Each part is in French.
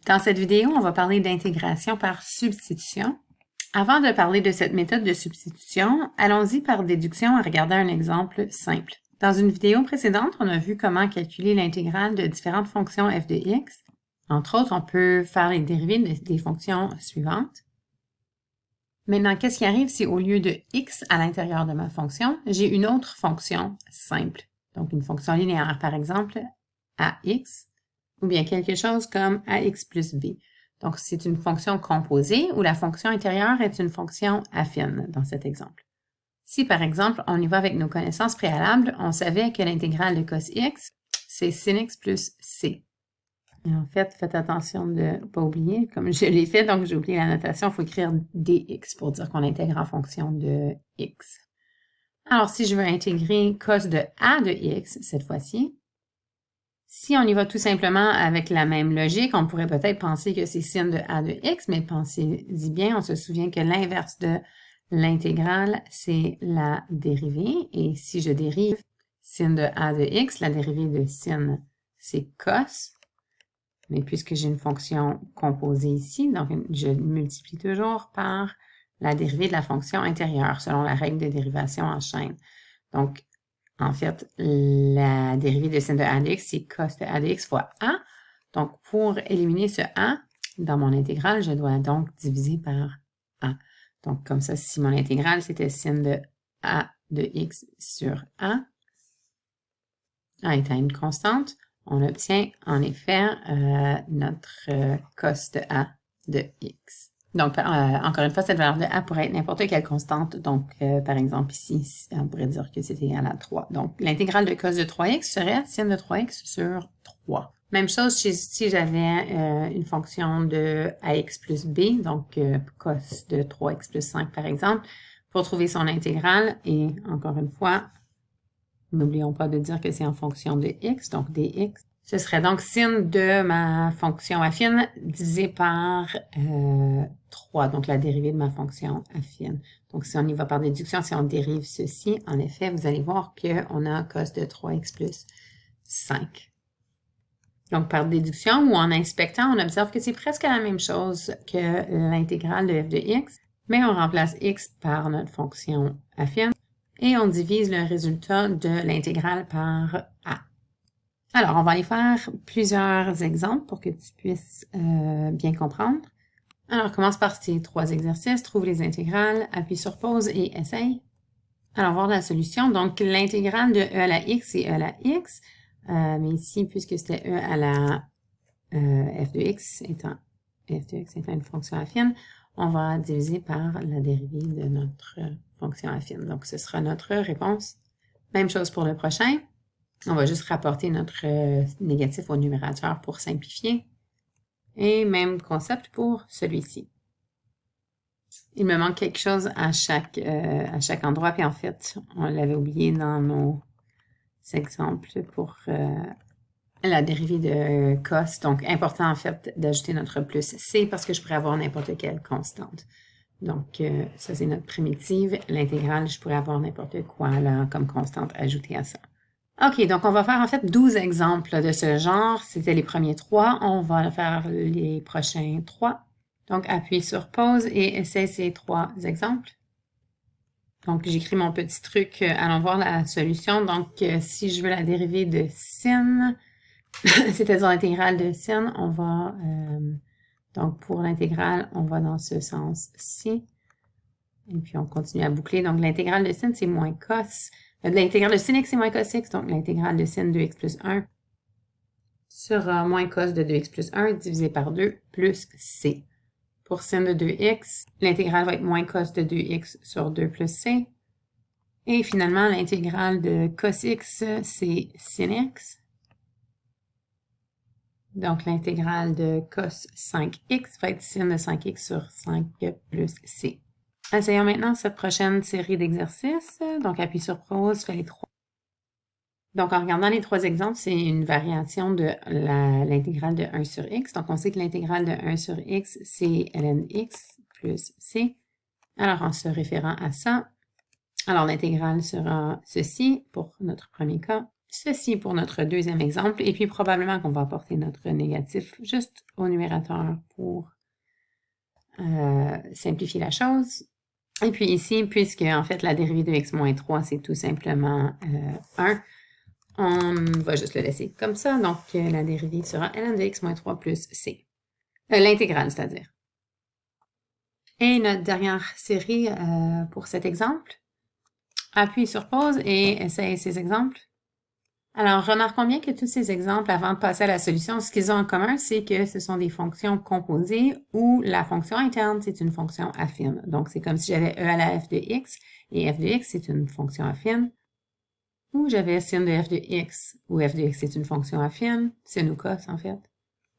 Dans cette vidéo, on va parler d'intégration par substitution. Avant de parler de cette méthode de substitution, allons-y par déduction en regardant un exemple simple. Dans une vidéo précédente, on a vu comment calculer l'intégrale de différentes fonctions f de x. Entre autres, on peut faire les dérivées des fonctions suivantes. Maintenant, qu'est-ce qui arrive si au lieu de x à l'intérieur de ma fonction, j'ai une autre fonction simple? Donc, une fonction linéaire, par exemple, ax, ou bien quelque chose comme ax plus b. Donc, c'est une fonction composée où la fonction intérieure est une fonction affine dans cet exemple. Si, par exemple, on y va avec nos connaissances préalables, on savait que l'intégrale de cos x, c'est sin x plus c. Et en fait, faites attention de ne pas oublier, comme je l'ai fait, donc j'ai oublié la notation, il faut écrire dx pour dire qu'on intègre en fonction de x. Alors, si je veux intégrer cos de a de x cette fois-ci, si on y va tout simplement avec la même logique, on pourrait peut-être penser que c'est sin de a de x, mais pensez-y bien, on se souvient que l'inverse de l'intégrale, c'est la dérivée. Et si je dérive sin de a de x, la dérivée de sin, c'est cos. Mais puisque j'ai une fonction composée ici, donc je multiplie toujours par la dérivée de la fonction intérieure, selon la règle de dérivation en chaîne. Donc, en fait, la dérivée de sin de a de x, c'est cos de a de x fois a. Donc, pour éliminer ce a, dans mon intégrale, je dois donc diviser par a. Donc, comme ça, si mon intégrale, c'était sin de a de x sur a étant une constante, on obtient en effet notre cos de a de x. Donc, encore une fois, cette valeur de a pourrait être n'importe quelle constante. Donc, par exemple, ici, on pourrait dire que c'est égal à 3. Donc, l'intégrale de cos de 3x serait sin de 3x sur 3. Même chose si j'avais une fonction de ax plus b, donc cos de 3x plus 5 par exemple, pour trouver son intégrale. Et encore une fois, n'oublions pas de dire que c'est en fonction de x, donc dx. Ce serait donc sin de ma fonction affine divisé par 3, donc la dérivée de ma fonction affine. Donc, si on y va par déduction, si on dérive ceci, en effet, vous allez voir qu'on a cos de 3x plus 5. Donc, par déduction ou en inspectant, on observe que c'est presque la même chose que l'intégrale de f de x, mais on remplace x par notre fonction affine et on divise le résultat de l'intégrale par a. Alors, on va aller faire plusieurs exemples pour que tu puisses bien comprendre. Alors, commence par ces 3 exercices. Trouve les intégrales, appuie sur pause et essaye. Alors, voir la solution. Donc, l'intégrale de e à la x, c'est e à la x. Mais ici, puisque c'était e à la f de x étant une fonction affine, on va diviser par la dérivée de notre fonction affine. Donc, ce sera notre réponse. Même chose pour le prochain. On va juste rapporter notre négatif au numérateur pour simplifier. Et même concept pour celui-ci. Il me manque quelque chose à chaque endroit, puis en fait, on l'avait oublié dans nos exemples pour la dérivée de cos. Donc, important en fait d'ajouter notre plus c parce que je pourrais avoir n'importe quelle constante. Donc, ça c'est notre primitive. L'intégrale, je pourrais avoir n'importe quoi là comme constante ajoutée à ça. OK, donc on va faire en fait 12 exemples de ce genre. C'était les premiers 3. On va faire les prochains 3. Donc, appuie sur pause et essaie ces 3 exemples. Donc, j'écris mon petit truc. Allons voir la solution. Donc, si je veux la dérivée de sin, c'est-à-dire l'intégrale de sin, on va... donc, pour l'intégrale, on va dans ce sens-ci. Et puis, on continue à boucler. Donc, l'intégrale de sin, c'est moins cos. L'intégrale de sin x, c'est moins cos x. Donc, l'intégrale de sin 2x plus 1 sera moins cos de 2x plus 1 divisé par 2 plus c. Pour sin de 2x, l'intégrale va être moins cos de 2x sur 2 plus c. Et finalement, l'intégrale de cos x, c'est sin x. Donc, l'intégrale de cos 5x va être sin de 5x sur 5 plus c. Essayons maintenant cette prochaine série d'exercices. Donc, appuie sur pause, fais les 3. Donc, en regardant les 3 exemples, c'est une variation de l'intégrale de 1 sur x. Donc, on sait que l'intégrale de 1 sur x, c'est ln x plus c. Alors, en se référant à ça, alors l'intégrale sera ceci pour notre premier cas. ceci pour notre deuxième exemple. Et puis, probablement qu'on va apporter notre négatif juste au numérateur pour simplifier la chose. Et puis ici, puisque en fait la dérivée de x moins 3, c'est tout simplement 1, on va juste le laisser comme ça. Donc, la dérivée sera ln de x moins 3 plus c. L'intégrale, c'est-à-dire. Et notre dernière série pour cet exemple. Appuie sur pause et essaye ces exemples. Alors, remarquons bien que tous ces exemples, avant de passer à la solution, ce qu'ils ont en commun, c'est que ce sont des fonctions composées où la fonction interne, c'est une fonction affine. Donc, c'est comme si j'avais e à la f de x, et f de x, c'est une fonction affine. Ou j'avais sin de f de x, où f de x, c'est une fonction affine, sin ou cos, en fait.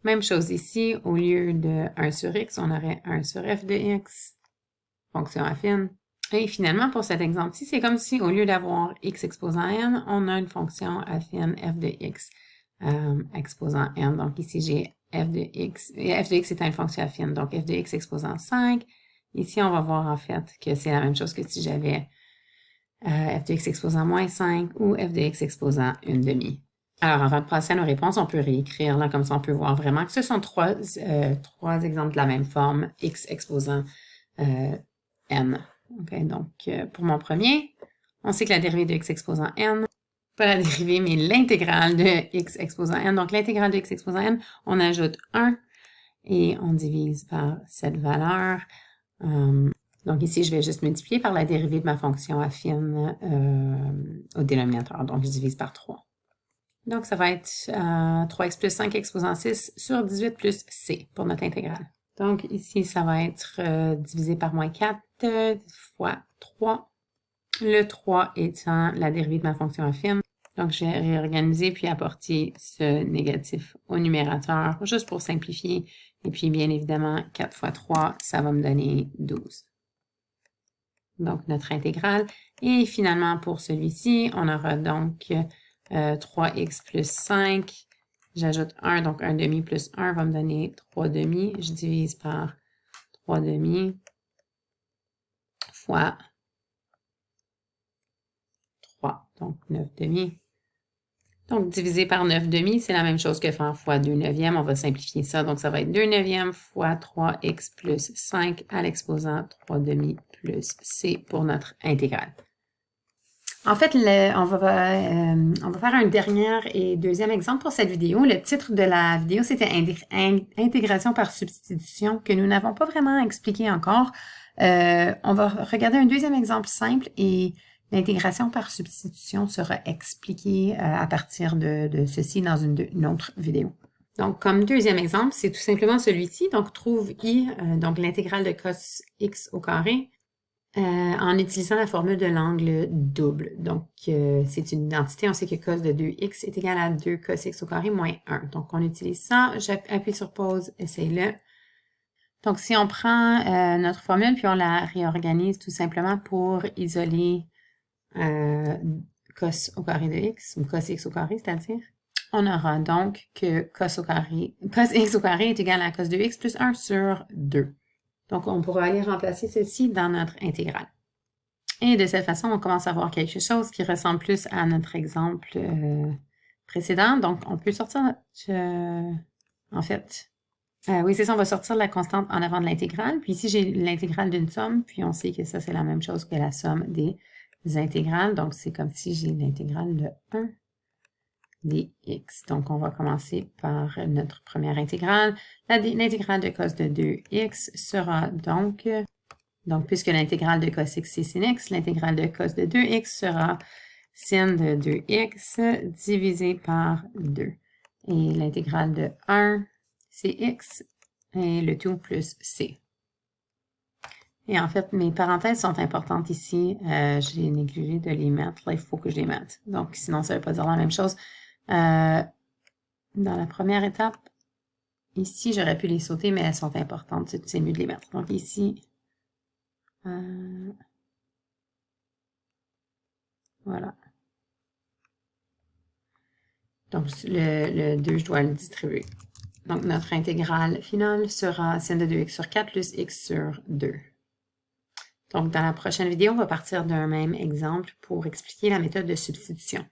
Même chose ici, au lieu de 1 sur x, on aurait 1 sur f de x, fonction affine. Et finalement, pour cet exemple-ci, c'est comme si, au lieu d'avoir x exposant n, on a une fonction affine f de x exposant n. Donc ici, j'ai f de x. Et f de x est une fonction affine, donc f de x exposant 5. Ici, on va voir en fait que c'est la même chose que si j'avais f de x exposant moins 5 ou f de x exposant une demi. Alors, avant de passer à nos réponses, on peut réécrire, là, comme ça on peut voir vraiment que ce sont trois exemples de la même forme, x exposant n. Okay, donc, pour mon premier, on sait que la dérivée de x exposant n, pas la dérivée, mais l'intégrale de x exposant n. Donc, l'intégrale de x exposant n, on ajoute 1 et on divise par cette valeur. Donc, ici, je vais juste multiplier par la dérivée de ma fonction affine au dénominateur. Donc, je divise par 3. Donc, ça va être 3x plus 5 exposant 6 sur 18 plus c pour notre intégrale. Donc, ici, ça va être divisé par moins 4 fois 3. Le 3 étant la dérivée de ma fonction affine. Donc, j'ai réorganisé puis apporté ce négatif au numérateur juste pour simplifier. Et puis, bien évidemment, 4 fois 3, ça va me donner 12. Donc, notre intégrale. Et finalement, pour celui-ci, on aura donc 3x plus 5. J'ajoute 1, donc 1 demi plus 1 va me donner 3 demi. Je divise par 3 demi fois 3, donc 9 demi. Donc, divisé par 9 demi, c'est la même chose que faire fois 2 neuvièmes. On va simplifier ça. Donc, ça va être 2 neuvièmes fois 3x plus 5 à l'exposant 3 demi plus c pour notre intégrale. En fait, on va faire un dernier et deuxième exemple pour cette vidéo. Le titre de la vidéo, c'était intégration par substitution, que nous n'avons pas vraiment expliqué encore. On va regarder un deuxième exemple simple et l'intégration par substitution sera expliquée à partir de ceci dans une autre vidéo. Donc, comme deuxième exemple, c'est tout simplement celui-ci. Donc, trouve i, donc l'intégrale de cos x au carré, en utilisant la formule de l'angle double. Donc, c'est une identité. On sait que cos de 2x est égal à 2 cos x au carré moins 1. Donc, on utilise ça. J'appuie sur pause. Essaye-le. Donc, si on prend notre formule puis on la réorganise tout simplement pour isoler cos au carré de x, ou cos x au carré, c'est-à-dire, on aura donc que cos x au carré est égal à cos de x plus 1 sur 2. Donc, on pourra aller remplacer ceci dans notre intégrale. Et de cette façon, on commence à voir quelque chose qui ressemble plus à notre exemple précédent. Donc, on peut sortir en fait, oui, c'est ça, on va sortir la constante en avant de l'intégrale. Puis ici, j'ai l'intégrale d'une somme, puis on sait que ça, c'est la même chose que la somme des intégrales. Donc, c'est comme si j'ai l'intégrale de 1 dx. Donc, on va commencer par notre première intégrale. L'intégrale de cos de 2x sera donc puisque l'intégrale de cos x c'est sin x, l'intégrale de cos de 2x sera sin de 2x divisé par 2. Et l'intégrale de 1, c'est x, et le tout plus c. Et en fait, mes parenthèses sont importantes ici. J'ai négligé de les mettre. Là, il faut que je les mette. Donc, sinon, ça ne veut pas dire la même chose. Dans la première étape, ici, j'aurais pu les sauter, mais elles sont importantes. C'est mieux de les mettre. Donc, ici, voilà. Donc, le 2, je dois le distribuer. Donc, notre intégrale finale sera sin de 2x sur 4 plus x sur 2. Donc, dans la prochaine vidéo, on va partir d'un même exemple pour expliquer la méthode de substitution.